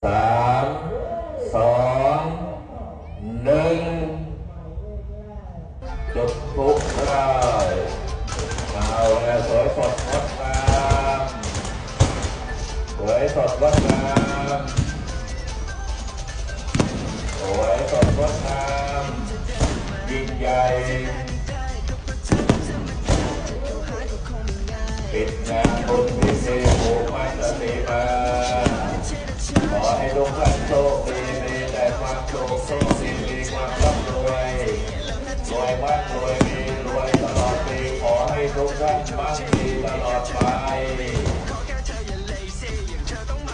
3 2 1จุดพลุได้เอาแล้วสวยสดงดงามสวยสดงดงามสวยสดงดงามยิ่งใหญ่ปิดงานบุญพิเศษผูกมัดสีมาขอให้ทุกท่านโชคดีมีแต่ความสุขสุขสิ่งมีความร่ำรวยรวยมากรวยมีรวยตลอดปีขอให้ทุกท่านมั่งมีตลอดไป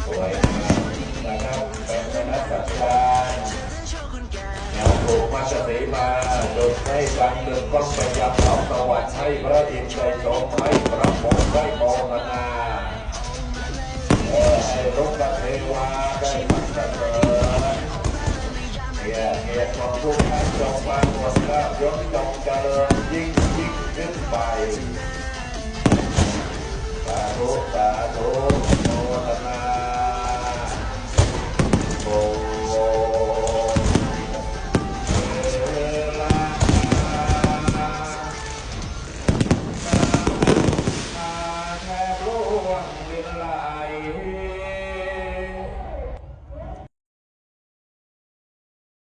สวยงามนะครับเป็นคณะสัตยาแนวผูกมัดสีมาดุจให้ดังดึงก้องไปยังท้องสวรรค์ให้พระอินทร์ได้ชมให้พระพรหมได้โมทนาให้ลูกเทวาได้ฟังเถิดเหตุของทุกท่านจงมาหมดแล้วยกจงเจริญยิ่งขึ้นไปสาธุสาธุโมทนาโอแทบล่วงวิไล